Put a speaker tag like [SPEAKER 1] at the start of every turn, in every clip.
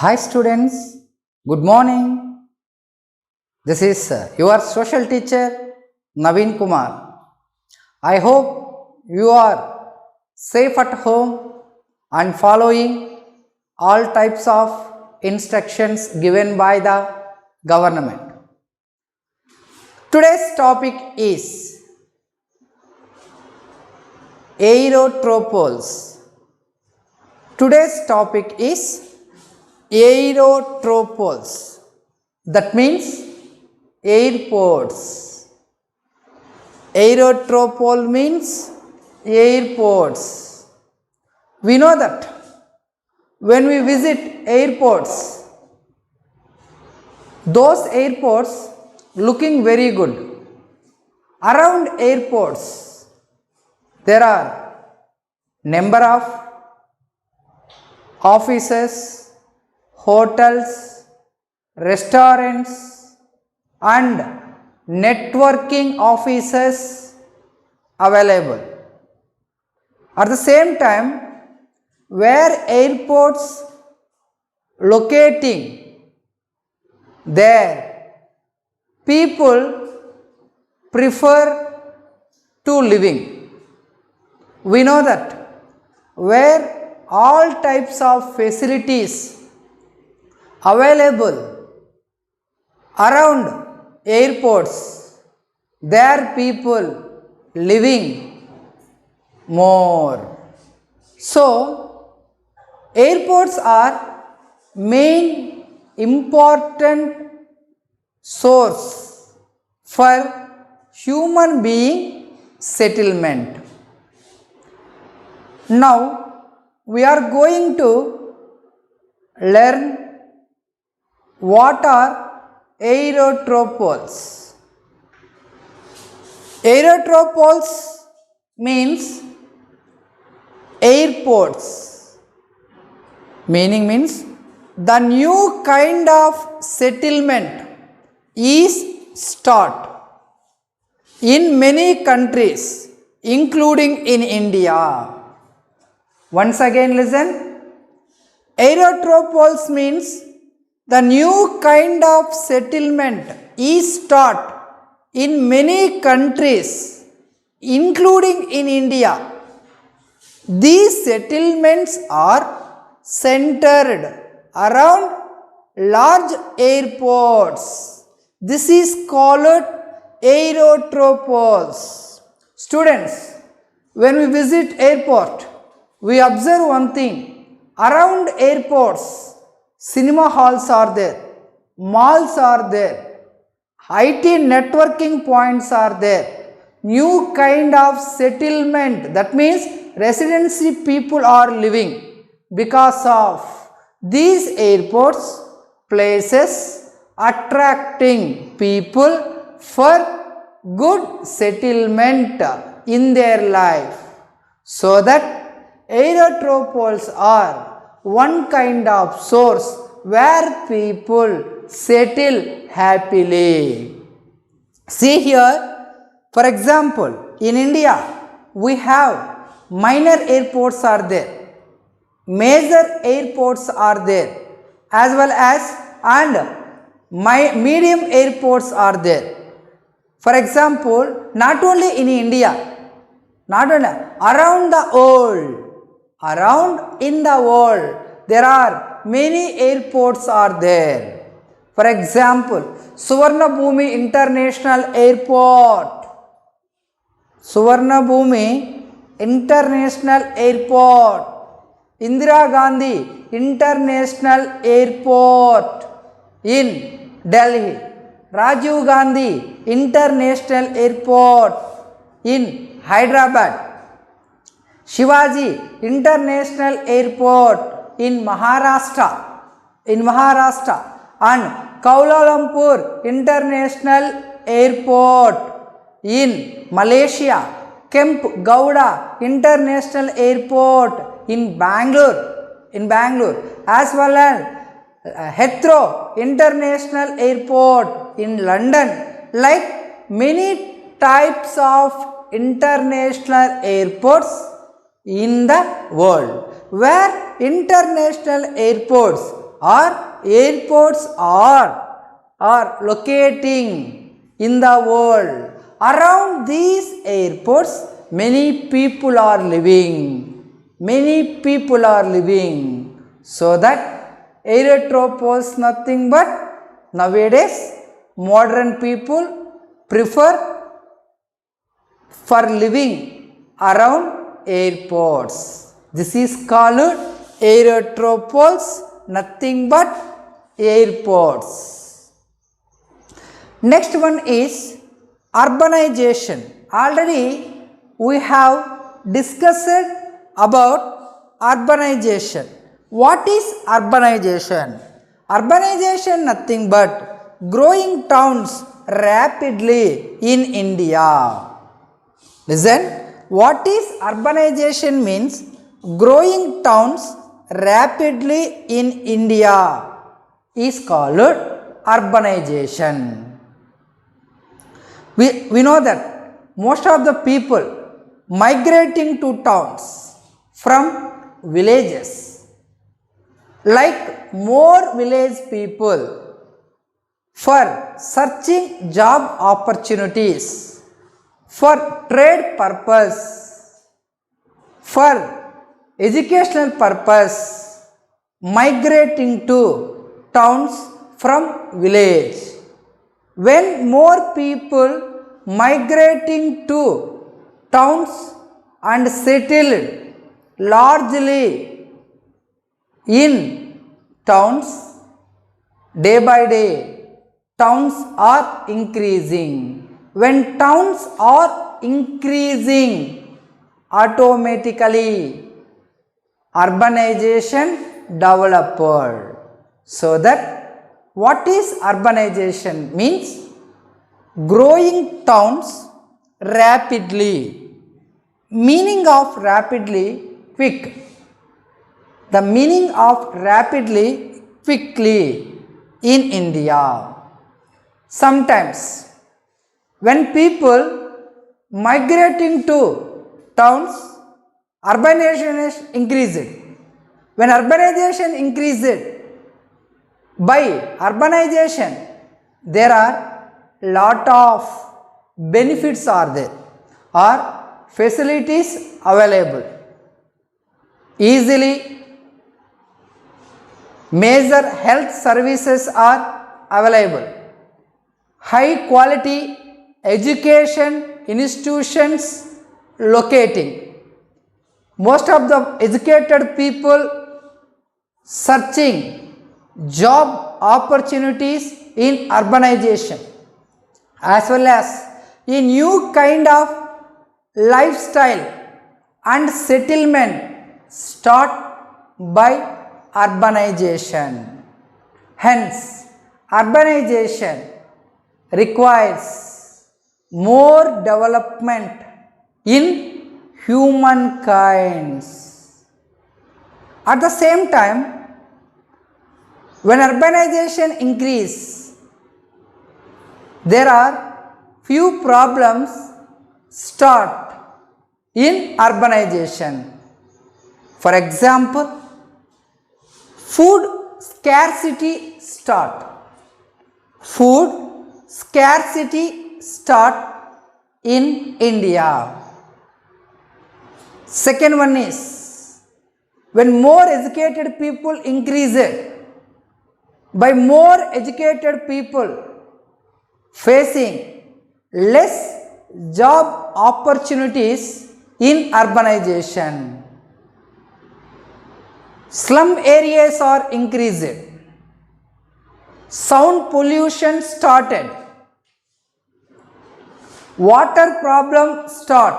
[SPEAKER 1] Hi students, good morning. This is your social teacher Naveen Kumar. I hope you are safe at home and following all types of instructions given by the government. Today's topic is aerotropols. Today's topic is aerotropols. That means airports. Aerotropol means airports. We know that when we visit airports, those airports looking very good. Around airports, there are number of offices, hotels, restaurants and networking offices available. At the same time, where airports locating, there people prefer to living. We know that where all types of facilities available around airports, there people living more. So, airports are main important source for human being settlement. Now, we are going to learn what are aerotropols. Aerotropols means airports. Meaning means the new kind of settlement is start in many countries, including in India. Once again listen. Aerotropols means the new kind of settlement is start in many countries, including in India. These settlements are centered around large airports. This is called aerotropols. Students, when we visit airport, we observe one thing. Around airports, cinema halls are there, malls are there, IT networking points are there, new kind of settlement, that means residency people are living. Because of these airports, places attracting people for good settlement in their life. So that aerotropols are one kind of source where people settle happily. See here, for example, in India, we have minor airports are there, major airports are there, as well as medium airports are there. For example, not only in India, not only around the world, around in the world, there are many airports are there. For example, Suvarnabhumi International Airport, Suvarnabhumi International Airport, Indira Gandhi International Airport in Delhi, Rajiv Gandhi International Airport in Hyderabad, Shivaji International Airport in Maharashtra, and Kuala Lumpur International Airport in Malaysia, Kemp Gowda International Airport in Bangalore, as well as Heathrow International Airport in London. Like many types of international airports in the world, where international airports or airports are locating in the world. Around these airports, many people are living. Many people are living. So that aerotropolis nothing but nowadays modern people prefer for living around airports. This is called aerotropolis, nothing but airports. Next one is urbanization. Already we have discussed about urbanization. What is urbanization? Urbanization nothing but growing towns rapidly in India. Listen, what is urbanization means? Growing towns rapidly in India is called urbanization. We know that most of the people migrating to towns from villages, like more village people for searching job opportunities, for trade purpose, for educational purpose, migrating to towns from village. When more people migrating to towns and settled largely in towns, day by day towns are increasing. When towns are increasing, automatically urbanization developed. So that what is urbanization means? Growing towns rapidly. Meaning of rapidly, quick. The meaning of rapidly, quickly in India. Sometimes when people migrating to towns, urbanization is increased. When urbanization increased, by urbanization there are lot of benefits are there, or facilities available. Easily major health services are available. High quality education institutions locating. Most of the educated people searching job opportunities in urbanization, as well as a new kind of lifestyle and settlement start by urbanization. Hence, urbanization requires more development in humankind. At the same time, when urbanization increase, there are few problems start in urbanization. For example, food scarcity start. Food scarcity start in India. Second one is, when more educated people increase it, by more educated people facing less job opportunities in urbanization. Slum areas are increased. Sound pollution started. Water problem start.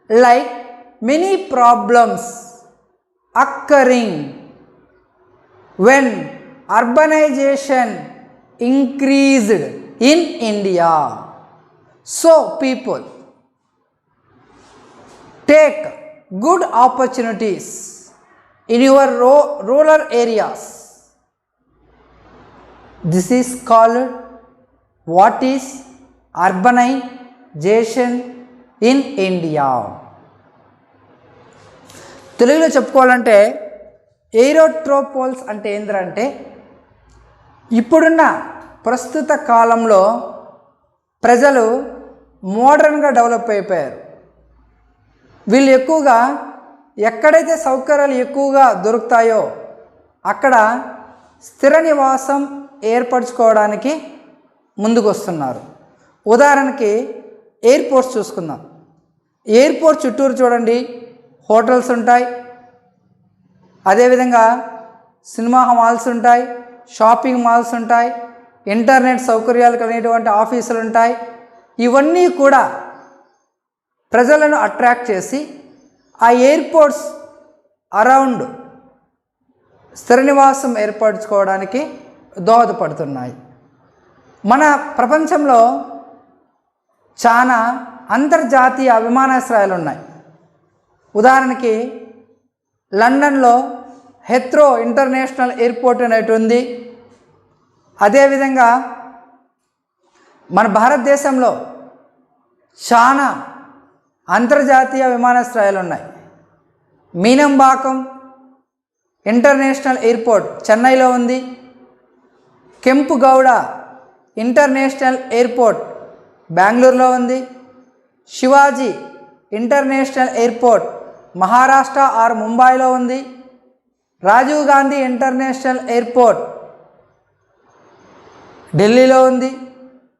[SPEAKER 1] Like many problems occurring when urbanization increased in India. So people take good opportunities in your rural areas. This is called, what is urbanization in India. తెలుగులో చెప్పుకోవాలంటే ఎయిరోట్రోపోల్స్ అంటే ఏంటంటే ఇప్పుడున్న ప్రస్తుత కాలంలో ప్రజలు మోడర్న్గా develop అయిపోయారు. వీళ్ళు ఎక్కువగా ఎక్కడైతే సౌకర్యాలు ఎక్కువగా దొరుకుతాయో అక్కడ స్థిర నివాసం ఏర్పరచుకోవడానికి ముందుకు వస్తున్నారు. ఉదాహరణకి ఎయిర్పోర్ట్స్ చూసుకుందాం. ఎయిర్పోర్ట్ చుట్టూరు చూడండి, హోటల్స్ ఉంటాయి, అదేవిధంగా సినిమా మాల్స్ ఉంటాయి, షాపింగ్ మాల్స్ ఉంటాయి, ఇంటర్నెట్ సౌకర్యాలు కలిగినటువంటి ఆఫీసులు ఉంటాయి. ఇవన్నీ కూడా ప్రజలను అట్రాక్ట్ చేసి ఆ ఎయిర్పోర్ట్స్ అరౌండ్ స్థిర నివాసం ఏర్పరచుకోవడానికి దోహదపడుతున్నాయి. మన ప్రపంచంలో చాలా అంతర్జాతీయ విమానాశ్రయాలు ఉన్నాయి. ఉదాహరణకి లండన్లో హెత్రో ఇంటర్నేషనల్ ఎయిర్పోర్ట్ అనేది ఉంది. అదేవిధంగా మన భారతదేశంలో చాలా అంతర్జాతీయ విమానాశ్రయాలు ఉన్నాయి. మీనంబాకం ఇంటర్నేషనల్ ఎయిర్పోర్ట్ చెన్నైలో ఉంది. కెంపుగౌడ ఇంటర్నేషనల్ ఎయిర్పోర్ట్ బెంగళూరులో ఉంది. Shivaji international airport Maharashtra or ముంబైలో ఉంది. రాజీవ్ గాంధీ ఇంటర్నేషనల్ ఎయిర్పోర్ట్ ఢిల్లీలో ఉంది.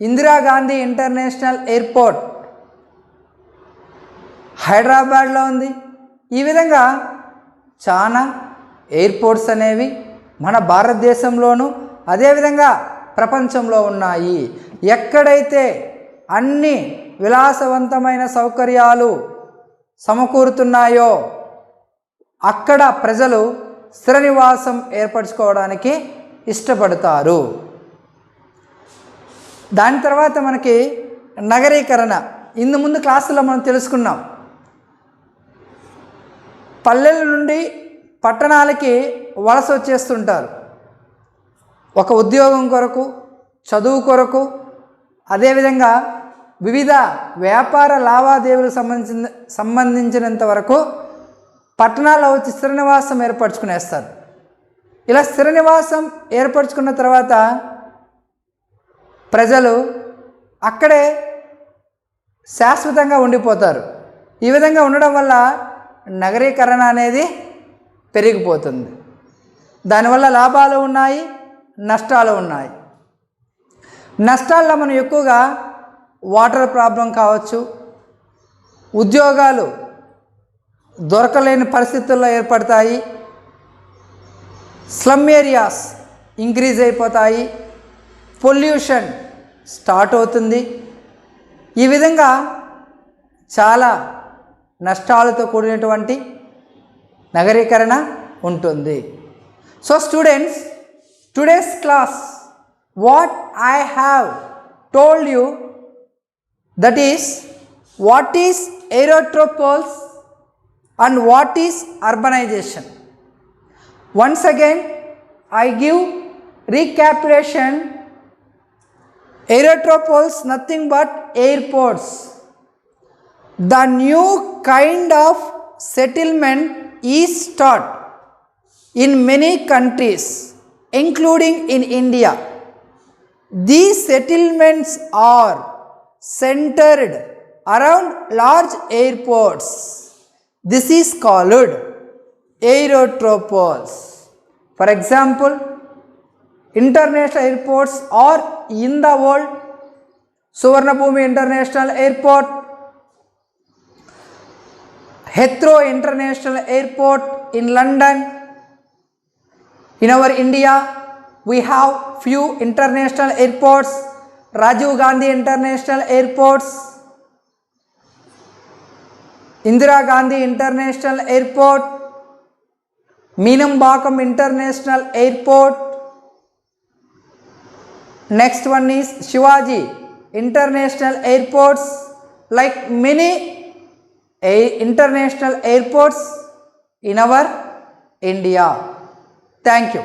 [SPEAKER 1] ఇందిరాగాంధీ ఇంటర్నేషనల్ ఎయిర్పోర్ట్ హైదరాబాద్లో ఉంది. ఈ విధంగా చాలా ఎయిర్పోర్ట్స్ అనేవి మన భారతదేశంలోనూ అదేవిధంగా ప్రపంచంలో ఉన్నాయి. ఎక్కడైతే అన్ని విలాసవంతమైన సౌకర్యాలు సమకూరుతున్నాయో అక్కడ ప్రజలు స్థిర నివాసం ఏర్పరచుకోవడానికి ఇష్టపడతారు. దాని తర్వాత మనకి నగరీకరణ. ముందు క్లాసులో మనం తెలుసుకున్నాం. పల్లెల నుండి పట్టణాలకి వలస వచ్చేస్తుంటారు. ఒక ఉద్యోగం కొరకు, చదువు కొరకు, అదేవిధంగా వివిధ వ్యాపార లావాదేవీలకు సంబంధించినంత వరకు పట్టణాల్లో వచ్చి స్థిర నివాసం ఏర్పరచుకునేస్తారు. ఇలా స్థిర నివాసం ఏర్పరచుకున్న తర్వాత ప్రజలు అక్కడే శాశ్వతంగా ఉండిపోతారు. ఈ విధంగా ఉండడం వల్ల నగరీకరణ అనేది పెరిగిపోతుంది. దానివల్ల లాభాలు ఉన్నాయి, నష్టాలు ఉన్నాయి. నష్టాల్లో మనం ఎక్కువగా వాటర్ ప్రాబ్లం కావచ్చు, ఉద్యోగాలు దొరకలేని పరిస్థితుల్లో ఏర్పడతాయి, స్లమ్ ఏరియాస్ ఇంక్రీజ్ అయిపోతాయి, పొల్యూషన్ స్టార్ట్ అవుతుంది. ఈ విధంగా చాలా నష్టాలతో కూడినటువంటి నగరీకరణ ఉంటుంది. So students, today's class what I have told you, that is what is aerotropols and what is urbanization. Once again I give recapitulation. Aerotropols nothing but airports. The new kind of settlement is start in many countries including in India. These settlements are centered around large airports. This is called aerotropols. For example, international airports are in the world. Suvarnabhumi International Airport, Heathrow International Airport in London. In our India, we have few international airports. Rajiv Gandhi International Airports, Indira Gandhi International Airport, Meenambakam International Airport. Next one is Shivaji International Airports. Like many international airports in our India. Thank you.